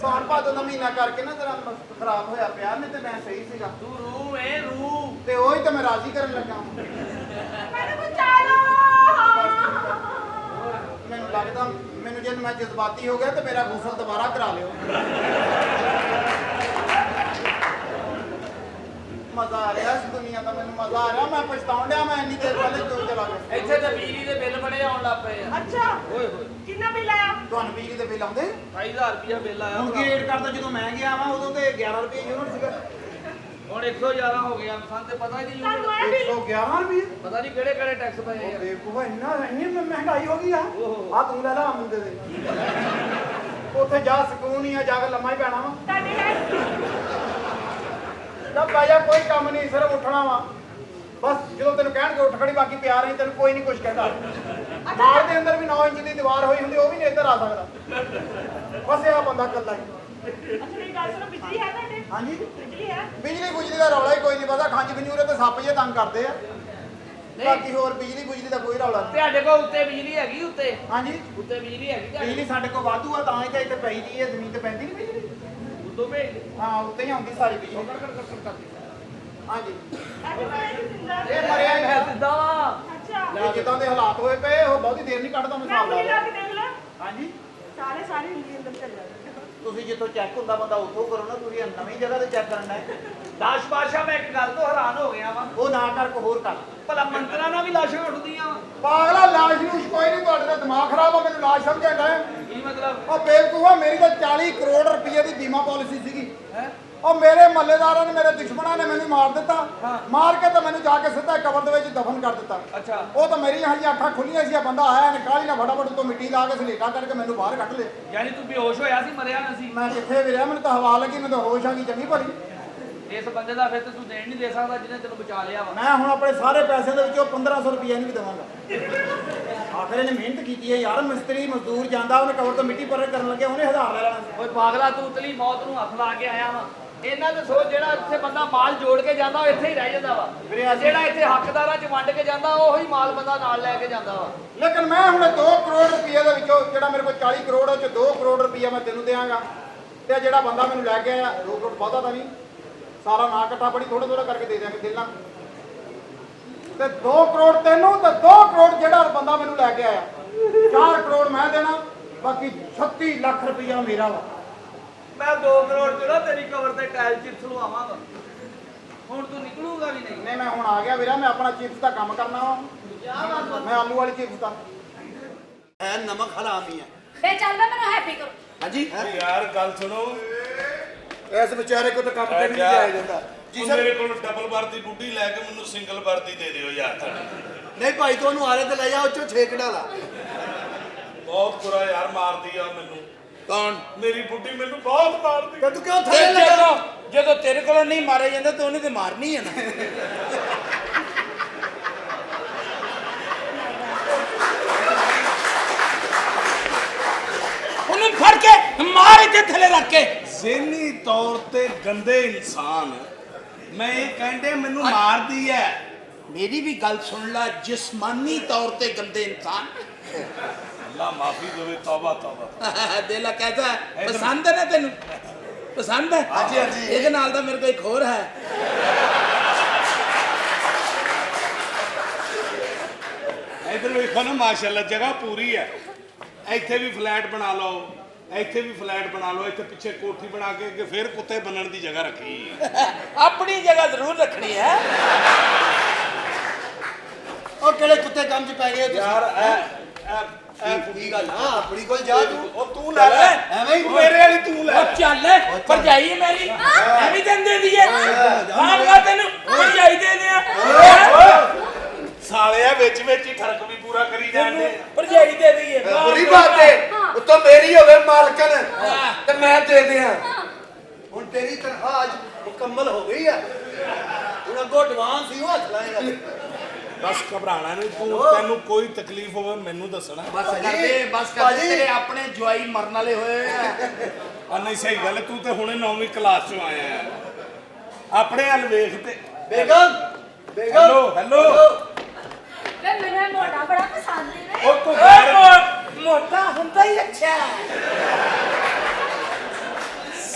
ਸੌਣ ਭਾਦੋਂ ਦਾ ਮਹੀਨਾ ਕਰਕੇ ਨਾ ਜਰਾ ਮਸਤ ਖਰਾਬ ਹੋਇਆ ਪਿਆ ਨਹੀਂ ਤੇ ਮੈਂ ਸਹੀ ਸੀਗਾ ਤੂੰ ਰੂਹ ਏ ਰੂਹ ਤੇ ਉਹੀ ਤਾਂ ਮੈਂ ਰਾਜ਼ੀ ਕਰਨ ਲੱਗਾ ਮੈਨੂੰ ਬਚਾ ਲਓ। ਮੈਨੂੰ ਲੱਗਦਾ ਮੈਨੂੰ ਜੇ ਮੈਂ ਜਜ਼ਬਾਤੀ ਹੋ ਗਿਆ ਤੇ ਮੇਰਾ ਗੁਸਲ ਦੁਬਾਰਾ ਕਰਾ ਲਿਓ ਮਜ਼ਾ ਆ ਰਿਹਾ ਇਸ ਦੁਨੀਆ ਦਾ ਮੈਨੂੰ ਮਜ਼ਾ ਆ ਰਿਹਾ ਮੈਂ ਪਛਤਾਉਣ ਡਿਆ ਮੈਂ ਇੰਨੀ ਦੇਰ ਪਹਿਲੇ ਕਿਉਂ ਚਲਾ ਗਿਆ ਇੱਥੇ ਤਾਂ ਬਿਜਲੀ ਦੇ ਬਿੱਲ ਬੜੇ ਆਉਣ ਲੱਗ ਪਏ ਆ ਅੱਛਾ ਓਏ ਹੋਏ ਕਿੰਨਾ ਬਿੱਲ ਆਇਆ? ਤੁਹਾਨੂੰ ਬਿਜਲੀ ਦੇ ਬਿੱਲ ਆਉਂਦੇ 28000 ਰੁਪਇਆ ਬਿੱਲ ਆਇਆ ਹੁਣ ਕੀ ਰੇਟ ਕਰਦਾ ਜਦੋਂ ਮੈਂ ਗਿਆ ਵਾਂ ਉਦੋਂ ਤੇ 11 ਰੁਪਏ ਯੂਨਿਟ ਸੀਗਾ ਹੁਣ 111 ਹੋ ਗਿਆ ਸਾਨੂੰ ਤੇ ਪਤਾ ਹੀ ਨਹੀਂ ਤੁਹਾਨੂੰ ਲੱਗਦਾ। ਆਇਆ ਬਿੱਲ? 111 ਰੁਪਏ ਪਤਾ ਨਹੀਂ ਕਿਹੜੇ ਕਿਹੜੇ ਟੈਕਸ ਪਏ ਆ ਦੇਖੋ ਇੰਨੀ ਮਹਿੰਗਾਈ ਹੋ ਗਈ ਆ ਓਹੋ। ਆ ਤੂੰ ਲੈ ਲਾ ਮੁੰਡੇ ਦੇ ਉੱਥੇ ਜਾ ਸਕੂਨ ਹੀ ਆ ਜਾ ਕੇ ਲੰਮਾ ਹੀ ਪੈਣਾ ਵਾ ਤੁਹਾਡੇ ਹੈ? ਜਦ ਪਾਇਆ ਕੋਈ ਕੰਮ ਨਹੀਂ ਸਿਰਫ ਉੱਠਣਾ ਵਾ ਬਸ ਜਦੋਂ ਤੈਨੂੰ ਕਹਿਣਗੇ ਉੱਠ ਖੜੀ ਬਾਕੀ ਪਿਆਰ ਨਹੀਂ ਤੈਨੂੰ ਕੋਈ ਨਹੀਂ ਕੁਝ ਕਹਿੰਦਾ ਮਾਰ ਦੇ ਅੰਦਰ ਵੀ 9 ਇੰਚ ਦੀ ਦੀਵਾਰ ਹੋਈ ਹੁੰਦੀ ਉਹ ਵੀ ਨਹੀਂ ਇੱਧਰ ਆ ਸਕਦਾ ਬਸ ਇਹ ਬੰਦਾ ਇਕੱਲਾ ਹੀ ਅੱਛਾ ਮੇਰੀ ਗੱਲ ਸੁਣੋ ਬਿਜਲੀ ਹੈ ਤੁਹਾਡੇ? ਹਾਂਜੀ ਬਿਜਲੀ ਹੈ? ਬਿਜਲੀ ਬੁਜਲੀ ਦਾ ਰੌਲਾ ਹੀ ਕੋਈ ਨਹੀਂ ਪਤਾ ਖੰਜ ਖੰਜੂਰੇ ਤੇ ਸੱਪ ਜੇ ਤੰਗ ਕਰਦੇ ਆ ਬਾਕੀ ਹੋਰ ਬਿਜਲੀ ਬੁਜਲੀ ਦਾ ਕੋਈ ਰੌਲਾ ਨਹੀਂ ਤੁਹਾਡੇ ਕੋਲ ਉੱਤੇ ਬਿਜਲੀ ਹੈਗੀ ਉੱਤੇ ਹਾਂਜੀ ਉੱਤੇ ਬਿਜਲੀ ਹੈਗੀ ਤੁਹਾਡੇ ਬਿਜਲੀ ਸਾਡੇ ਕੋਲ ਵਾਧੂ ਆ ਤਾਂ ਹੀ ਤਾਂ ਇੱਥੇ ਪਈ ਦੀ ਹੈ ਜ਼ਮੀਨ ਤੇ ਪੈਂਦੀ ਨਹੀਂ ਬਿਜਲੀ ਉੱਤੋਂ ਭੇਜ ਦੇ ਹਾਂ ਉੱਤੇ ਹੀ ਆਉਂਦੀ ਸਾਰੀ ਬਿਜਲੀ ਕਰ ਕਰ ਕਰ ਕਰਦੀ ਹਾਂਜੀ ਅੱਜ ਮੈਂ ਇਹ ਜ਼ਿੰਦਾ ਇਹ ਮਰਿਆ ਹੀ ਹੈ ਸਿੱਧਾ ਵਾ ਅੱਛਾ ਇਹ ਜਿੱਦਾਂ ਦੇ ਹਾਲਾਤ ਹੋਏ ਪਏ ਉਹ ਬਹੁਤੀ ਦੇਰ ਨਹੀਂ ਕੱਢਦਾ ਮੈਂ ਮੈਂ ਹਿਸਾਬ ਲਾ ਉਂਗਲੀ ਲਾ ਲਿਆ ਕੇ ਦੇਖ ਲਾ ਹਾਂਜੀ ਸਾਰੇ ਉਂਗਲੀ ਅੰਦਰ ਚੱਲ ਜਾਂਦੇ ਤੁਸੀਂ ਜਿੱਥੋਂ ਚੈੱਕ ਹੁੰਦਾ ਬੰਦਾ ਉੱਥੋਂ ਕਰੋ ਨਾ, ਤੁਸੀਂ ਨਵੀਂ ਜਗ੍ਹਾ ਤੇ ਚੈੱਕ ਕਰਨਾ ਹੈ। ਦਾਸ਼ ਬਾਦਸ਼ਾਹ ਮੈਂ ਇੱਕ ਗੱਲ ਤੋਂ ਹੈਰਾਨ ਹੋ ਗਿਆ ਵਾਂ, ਉਹ ਨਾ ਕਰ, ਕੋ ਹੋਰ ਕਰ। ਭਲਾ ਮੰਤਰਾਂ ਨਾਲ ਵੀ ਲਾਸ਼ਾਂ ਉੱਠਦੀਆਂ ਵਾਂ, ਪਾਗਲਾ ਲਾਸ਼ ਨੂੰ ਕੋਈ ਨਹੀਂ, ਤੁਹਾਡੇ ਦਾ ਦਿਮਾਗ ਖਰਾਬ ਆ, ਮੈਨੂੰ ਲਾਸ਼ ਸਮਝਾਂਗਾ। ਕੀ ਮਤਲਬ? ਉਹ ਬੇਵਕੂਫਾ, ਮੇਰੀ ਤਾਂ 40 ਕਰੋੜ ਰੁਪਏ ਦੀ ਬੀਮਾ ਪਾਲਿਸੀ ਸੀਗੀ। ਹੈ ਉਹ ਮੇਰੇ ਮਹੱਲੇਦਾਰਾਂ ਨੇ, ਮੇਰੇ ਦੁਸ਼ਮਣਾਂ ਨੇ ਮੈਨੂੰ ਮਾਰ ਦਿੱਤਾ। ਮਾਰ ਕੇ ਤਾਂ ਮੈਨੂੰ ਜਾ ਕੇ ਸਿੱਧਾ ਕਬਰ ਦੇ ਵਿੱਚ ਦਫਨ ਕਰ ਦਿੱਤਾ। ਅੱਛਾ। ਉਹ ਤਾਂ ਮੇਰੀਆਂ ਹਜੇ ਅੱਖਾਂ ਖੁੱਲੀਆਂ ਸੀ, ਬੰਦਾ ਆਇਆ ਨੇ ਕਾਹਲੀ ਨਾਲ ਫਟਾਫਟ ਤੋਂ ਮਿੱਟੀ ਲਾ ਕੇ ਸਲੇਟਾ ਕਰਕੇ ਮੈਨੂੰ ਬਾਹਰ ਕੱਢ ਲਿਆ। ਯਾਨੀ ਤੂੰ ਬੇਹੋਸ਼ ਹੋਇਆ ਸੀ, ਮਰਿਆ ਨਾ ਸੀ? ਮੈਂ ਕਿੱਥੇ ਵੀ ਰਿਹਾ, ਮੈਨੂੰ ਤਾਂ ਹਵਾ ਲੱਗੀ, ਮੈਨੂੰ ਤਾਂ ਹੋਸ਼ ਆ ਗਈ ਚੰਗੀ ਭਲੀ। ਇਸ ਬੰਦੇ ਦਾ ਫਿਰ ਤੇ ਤੂੰ ਦੇਣ ਨਹੀਂ ਦੇ ਸਕਦਾ ਜਿਹਨੇ ਤੈਨੂੰ ਬਚਾ ਲਿਆ ਵਾ। ਮੈਂ ਹੁਣ ਆਪਣੇ ਸਾਰੇ ਪੈਸਿਆਂ ਦੇ ਵਿੱਚੋਂ 1500 ਰੁਪਏ ਨਹੀਂ ਵੀ ਦੇਵਾਂਗਾ। ਆਖਰ ਇਹਨੇ ਮਿਹਨਤ ਕੀਤੀ ਹੈ ਯਾਰ, ਮਿਸਤਰੀ ਮਜ਼ਦੂਰ ਜਾਂਦਾ, ਉਹਨੇ ਕਬਰ ਤੋਂ ਮਿੱਟੀ ਪਰੇ ਕਰਨ ਲੱਗੇ, ਉਹਨੇ 1000 ਲੈ ਲੈਣਾ ਸੀ। ਓਏ ਪਾਗਲਾ, ਤੂੰ ਉਤਲੀ ਮੌਤ ਨੂੰ ਹੱਥ ਲਾ ਕੇ ਆਇਆ ਵਾ। ਇਹਨਾਂ ਦੇ ਸੋਚ, ਜਿਹੜਾ ਇੱਥੇ ਬੰਦਾ ਮਾਲ ਜੋੜ ਕੇ ਜਾਂਦਾ ਉਹ ਇੱਥੇ ਹੀ ਰਹਿ ਜਾਂਦਾ ਵਾ, ਜਿਹੜਾ ਇੱਥੇ ਹੱਕਦਾਰਾਂ 'ਚ ਵੰਡ ਕੇ ਜਾਂਦਾ ਉਹੀ ਮਾਲ ਬੰਦਾ ਨਾਲ ਲੈ ਕੇ ਜਾਂਦਾ ਵਾ। ਲੇਕਿਨ ਮੈਂ ਹੁਣ 2 ਕਰੋੜ ਰੁਪਏ ਦੇ ਵਿੱਚੋਂ, ਜਿਹੜਾ ਮੇਰੇ ਕੋਲ 40 ਕਰੋੜ ਉਹ 'ਚ 2 ਕਰੋੜ ਰੁਪਏ ਮੈਂ ਤੈਨੂੰ ਦੇਵਾਂਗਾ, ਤੇ ਜਿਹੜਾ ਬੰਦਾ ਮੈਨੂੰ ਲੈ ਕੇ ਆਇਆ 2 ਕਰੋੜ ਬਹੁਤਾ ਤਾਂ ਨਹੀਂ, ਸਾਰਾ ਨਾ ਇਕੱਠਾ ਬੜੀ ਥੋੜਾ ਥੋੜਾ ਕਰਕੇ ਦੇ ਦਿਆਂਗੇ ਦਿਲ ਨਾਲ। ਤੇ 2 ਕਰੋੜ ਤੈਨੂੰ ਤੇ 2 ਕਰੋੜ ਜਿਹੜਾ ਬੰਦਾ ਮੈਨੂੰ ਲੈ ਕੇ ਆਇਆ, 4 ਕਰੋੜ ਮੈਂ ਦੇਣਾ, ਬਾਕੀ 36 ਲੱਖ ਰੁਪਇਆ ਮੇਰਾ ਵਾ। ਮੈਂ 2 ਕਰੋੜ ਚ ਨਾ ਤੇਰੀ ਕਬਰ ਤੇ ਟਾਇਲ ਚਿਪਸ ਲਵਾਵਾਂਗਾ, ਹੁਣ ਤੂੰ ਨਿਕਲੂਗਾ ਵੀ ਨਹੀਂ। ਨਹੀਂ, ਮੈਂ ਹੁਣ ਆ ਗਿਆ ਵੀਰਾ, ਮੈਂ ਆਪਣਾ ਚਿਪਸ ਦਾ ਕੰਮ ਕਰਨਾ ਵਾ, ਮੈਂ ਆਲੂ ਵਾਲੀ ਚਿਪਸ ਦਾ। ਹੈ ਨਮਕ ਹਰਾਮੀ ਹੈ। ਬੇ ਚੱਲ ਮੈਂ ਮੈਨੂੰ ਹੈਪੀ ਕਰੋ। ਹਾਂਜੀ ਯਾਰ ਗੱਲ ਸੁਣੋ, ਇਸ ਵਿਚਾਰੇ ਕੋ ਤਾਂ ਕੰਮ ਤੇ ਵੀ ਨਹੀਂ ਜਾਇਆ ਜਾਂਦਾ ਜੀ ਸਰ। ਮੇਰੇ ਕੋਲ ਡਬਲ ਵਰਦੀ ਬੁੱਢੀ ਲੈ ਕੇ ਮੈਨੂੰ ਸਿੰਗਲ ਵਰਦੀ ਦੇ ਦਿਓ ਯਾਰ। ਨਹੀਂ ਭਾਈ ਤੁਹਾਨੂੰ ਆਰੇ ਤੇ ਲੈ ਜਾ, ਉੱਚੋਂ ਛੇਕ ਡਾਲਾ। ਬਹੁਤ ਬੁਰਾ ਯਾਰ ਮਾਰਦੀ ਆ ਮੈਨੂੰ। ਕੌਣ? ਮੇਰੀ ਬੁੱਢੀ ਮੈਨੂੰ ਬਹੁਤ ਮਾਰਦੀ। ਤੂੰ ਕਿਉਂ ਥੱਲੇ ਲੱਗਾ? ਜਦੋਂ ਤੇਰੇ ਕੋਲ ਨਹੀਂ ਮਾਰੇ ਜਾਂਦਾ ਤਾਂ ਉਹਨੇ ਤੇ ਮਾਰਨੀ ਹੈ ਨਾ। ਉਹਨੂੰ ਫੜ ਕੇ ਮਾਰ ਇੱਥੇ ਥੱਲੇ ਰੱਖ ਕੇ। ਜ਼ਿਹਨੀ ਤੌਰ ਤੇ ਗੰਦੇ ਇਨਸਾਨ, ਮੈਂ ਇਹ ਕਹਿੰਦੇ ਮੈਨੂੰ ਮਾਰਦੀ ਐ। ਮੇਰੀ ਵੀ ਗੱਲ ਸੁਣ ਲੈ, ਜਿਸਮਾਨੀ ਤੌਰ ਤੇ ਗੰਦੇ ਇਨਸਾਨ। ਅੱਲਾ ਮਾਫੀ ਦੇਵੇ, ਤੌਬਾ ਤੌਬਾ। ਦਿਲ ਕਹਿਦਾ ਪਸੰਦ ਹੈ ਨਾ ਤੈਨੂੰ? ਪਸੰਦ ਹੈ? ਹਾਂਜੀ, ਹਾਂਜੀ। ਇਹਦੇ ਨਾਲ ਤਾਂ ਮੇਰੇ ਕੋਲ ਇੱਕ ਹੋਰ ਹੈ। ਇਧਰ ਵੇਖੋ ਨਾ, ਮਾਸ਼ਾਅੱਲਾ ਜਗ੍ਹਾ ਪੂਰੀ ਹੈ। ਇੱਥੇ ਵੀ ਫਲੈਟ ਬਣਾ ਲਓ, ਇੱਥੇ ਵੀ ਫਲੈਟ ਬਣਾ ਲਓ, ਇੱਥੇ ਪਿੱਛੇ ਕੋਠੀ ਬਣਾ ਕੇ ਅੱਗੇ ਫੇਰ ਕੁੱਤੇ ਬੰਨਣ ਦੀ ਜਗ੍ਹਾ ਰੱਖੀ। ਆਪਣੀ ਜਗ੍ਹਾ ਜ਼ਰੂਰ ਰੱਖਣੀ ਹੈ। ਉਹ ਕਿਹੜੇ ਕੁੱਤੇ ਕੰਮ 'ਚ ਪੈ ਗਏ ਤੁਸੀਂ? ਯਾਰ ਕੀ ਗੱਲ? ਹਾਂ ਆਪਣੀ ਕੋਲ ਜਾ ਤੂੰ। ਉਹ ਤੂੰ ਲੈ ਲੈ, ਐਵੇਂ ਹੀ ਮੇਰੇ ਵਾਲੀ ਤੂੰ ਲੈ। ਉਹ ਚੱਲ ਭਰਜਾਈ ਹੈ ਮੇਰੀ, ਐਵੇਂ ਦਿੰਦੇ ਦੀ ਹੈ। ਹਾਂ ਗਾ ਤੈਨੂੰ ਭਰਜਾਈ ਦੇ ਦਿਆਂ। ਸਾਲਿਆ ਵਿੱਚ ਵਿੱਚ ਹੀ ਠਰਕ ਵੀ ਪੂਰਾ ਕਰੀ ਜਾਂਦੇ। ਭਰਜਾਈ ਦੇ ਦਈਏ। ਬੁਰੀ ਬਾਤ ਹੈ, ਉੱਤੋਂ ਮੇਰੀ ਹੋਵੇ ਮਾਲਕਨ ਤੇ ਮੈਂ ਦੇ ਦਿਆਂ। ਹੁਣ ਤੇਰੀ ਤਨਖਾਹ ਅੱਜ ਮੁਕੰਮਲ ਹੋ ਗਈ ਹੈ। ਹੁਣ ਅੱਗੋਂ ਐਡਵਾਂਸ ਹੀ ਹੱਥ ਲਾਏਗਾ। ਬਸ ਘਬਰਾਣਾ ਨਹੀਂ ਤੂੰ, ਤੈਨੂੰ ਕੋਈ ਤਕਲੀਫ ਹੋਵੇ ਮੈਨੂੰ ਦੱਸਣਾ। ਬਸ ਕਰਦੇ, ਬਸ ਕਰਦੇ। ਤੇਰੇ ਆਪਣੇ ਜਵਾਈ ਮਰਨ ਵਾਲੇ ਹੋਏ ਆ। ਆ ਨਹੀਂ, ਸਹੀ ਗੱਲ ਹੈ, ਤੂੰ ਤੇ ਹੁਣੇ 9ਵੀਂ ਕਲਾਸ ਚੋਂ ਆਇਆ ਹੈ। ਆਪਣੇ ਹਲ ਵੇਖ ਤੇ। Begum hello hello. ਬੇ ਮੈਨੂੰ ਇਹ ਮੋਟਾ ਬੜਾ ਪਸੰਦ ਹੈ। ਉਹ ਤੂੰ ਮੋਟਾ ਹੁੰਦਾ ਹੀ ਅੱਛਾ ਹੈ।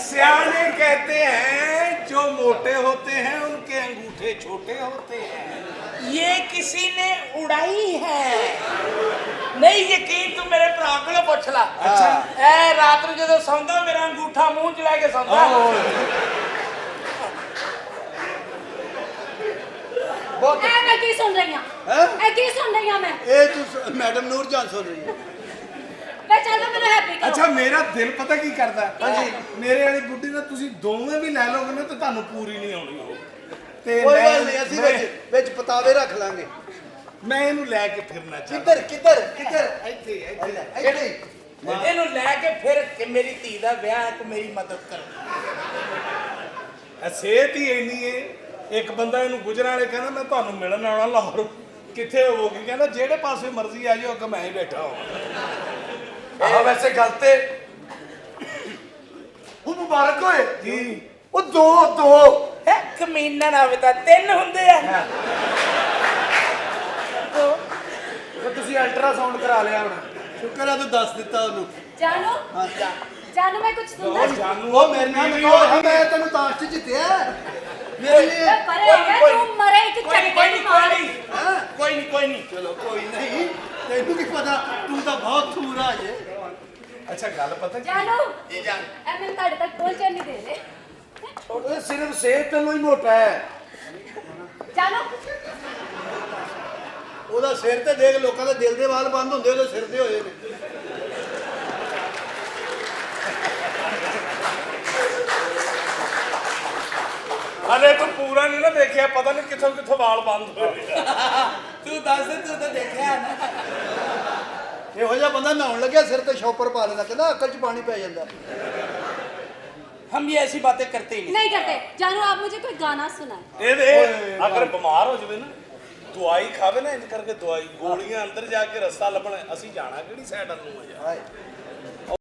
सियाने कहते हैं जो मोटे होते हैं उनके अंगूठे छोटे होते हैं। ये किसी ने उड़ाई है। नहीं यकीन तू मेरे भरा को पुछ ला। अच्छा। ए रात ਨੂੰ ਜਦੋਂ ਸੌਂਦਾ ਮੇਰਾ ਅੰਗੂਠਾ ਮੂੰਹ ਚ ਲੈ ਕੇ ਸੌਂਦਾ। ਬਹੁਤ ਮੈਂ ਕੀ ਸੁਣ ਰਹੀ ਹਾਂ? ਇਹ ਕੀ ਸੁਣ ਰਹੀ ਹਾਂ ਮੈਂ? ਇਹ ਤੂੰ ਮੈਡਮ ਨੂਰਜਾਨ ਸੁਣ ਰਹੀ ਹੈ। ਬੇ ਚੱਲ ਮੈਂ ਮੈਨੂੰ ਹੈਪੀ ਕਰੋ। ਅੱਛਾ, ਮੇਰਾ ਦਿਲ ਪਤਾ ਕੀ ਕਰਦਾ? ਹਾਂਜੀ, ਮੇਰੇ ਵਾਲੀ ਬੁੱਢੀ ਨਾ ਤੁਸੀਂ ਦੋਵੇਂ ਵੀ ਲੈ ਲਓਗੇ ਨਾ ਤੇ ਤੁਹਾਨੂੰ ਪੂਰੀ ਨਹੀਂ ਆਉਣੀ ਉਹ। ਤੇ ਕੋਈ ਗੱਲ ਨਹੀਂ, ਅਸੀਂ ਵਿੱਚ ਪਤਾਵੇ ਰੱਖ ਲਾਂਗੇ। ਮੈਂ ਇਹਨੂੰ ਲੈ ਕੇ ਫਿਰਨਾ ਚਾਹੁੰਦਾ। ਕਿੱਧਰ ਇੱਥੇ ਇੱਥੇ। ਕਿਹੜੀ? ਇਹਨੂੰ ਲੈ ਕੇ ਫਿਰ ਕਿ ਮੇਰੀ ਧੀ ਦਾ ਵਿਆਹ ਹੈ, ਤੂੰ ਮੇਰੀ ਮਦਦ ਕਰ। ਸਿਹਤ ਹੀ ਇੰਨੀ ਏ, ਇੱਕ ਬੰਦਾ ਇਹਨੂੰ ਗੁਜਰਾਂ ਵਾਲੇ ਕਹਿੰਦਾ ਮੈਂ ਤੁਹਾਨੂੰ ਮਿਲਣ ਆਉਣਾ ਲਾਹੌਰ। ਕਿੱਥੇ ਹੋਵੋਗੀ? ਕਹਿੰਦਾ ਜਿਹੜੇ ਪਾਸੇ ਮਰਜ਼ੀ ਆ ਜਾਓ, ਅੱਗੇ ਮੈਂ ਹੀ ਬੈਠਾ ਹਾਂ। ਆਹ ਵੈਸੇ ਗੱਲ ਤੇ ਉਹ ਮੁਬਾਰਕ ਹੋਏ ਜੀ। ਉਹ ਦੋ ਇੱਕ ਮਹੀਨਾ ਨਾ ਹੋਵੇ ਤਾਂ 3 ਹੁੰਦੇ ਆ। ਤੇ ਤੁਸੀਂ ਅਲਟਰਾਸਾਊਂਡ ਕਰਾ ਲਿਆ ਹੁਣ। ਸ਼ੁਕਰ ਹੈ ਤੂੰ ਦੱਸ ਦਿੱਤਾ ਉਹਨੂੰ। ਜਾਨੂ ਜਾਨੂ ਮੈਂ ਕੁਝ ਸੁਣਦਾ ਸੀ। ਜਾਨੂ ਉਹ ਮੇਰੇ ਨਾਲ ਕਹੋ, ਮੈਂ ਤੈਨੂੰ ਤਾਸ਼ 'ਚ ਜਿੱਤਿਆ ਮੇਰੇ ਲਈ। ਬੇ ਪਰੇ ਹੋ ਗਿਆ ਤੂੰ ਮਰੇ ਕਿ ਝਟਕੇ ਦੀ ਮਾਰ। ਕੋਈ ਨਹੀਂ ਚਲੋ ਕੋਈ ਨਹੀਂ, ਤੈਨੂੰ ਕੀ ਪਤਾ, ਤੂੰ ਤਾਂ ਬਹੁਤ ਥੂਰਾ ਜੇ। ਅੱਛਾ ਗੱਲ ਪਤਾ ਕੀ ਜਾਨੂ ਜੀ ਜਾਨ ਇਹ ਮੈਨੂੰ ਤੁਹਾਡੇ ਤੱਕ ਪਹੁੰਚਣ ਨਹੀਂ ਦੇ ਰਹੇ ਉਹ ਸਿਰਫ ਸਿਹਤ ਤੋਂ ਹੀ ਮੋਟਾ ਹੈ। ਜਾਨੂ ਉਹਦਾ ਸਿਰ ਤੇ ਦੇਖ, ਲੋਕਾਂ ਦੇ ਦਿਲ ਦੇ ਵਾਲ ਬੰਦ ਹੁੰਦੇ ਉਹਦੇ ਸਿਰ ਤੇ ਹੋਏ ਨੇ। ਹਲੇ ਤੂੰ ਪੂਰਾ ਨਹੀਂ ਨਾ ਦੇਖਿਆ, ਪਤਾ ਨਹੀਂ ਕਿੱਥੋਂ ਕਿੱਥੋਂ ਵਾਲ ਬੰਦ ਹੋਏ। ਤੂੰ ਦੱਸ, ਤੂੰ ਤਾਂ ਦੇਖਿਆ ਨਾ। ਇਹੋ ਜਿਹਾ ਬੰਦਾ ਨਹਾਉਣ ਲੱਗਿਆ ਸਿਰ ਤੇ ਸ਼ੌਪਰ ਪਾ ਲੈਂਦਾ, ਕਹਿੰਦਾ ਅਕਲ 'ਚ ਪਾਣੀ ਪੈ ਜਾਂਦਾ। हम ये ऐसी बातें करते ही नहीं। नहीं करते। जानू आप मुझे कोई गाना सुनाए। ਇਹਦੇ ਅਗਰ ਬਿਮਾਰ ਹੋ ਜਾਵੇ ਨਾ, ਦਵਾਈ ਖਾਵੇ ਨਾ, ਇੰਜ ਕਰਕੇ ਦਵਾਈ ਗੋਲੀਆਂ ਅੰਦਰ ਜਾ ਕੇ ਰਸਤਾ ਲੱਭਣਾ। ਅਸੀਂ ਜਾਣਾ ਕਿਹੜੀ ਸਾਈਡ ਨੂੰ ਆ ਯਾਰ? ਹਾਏ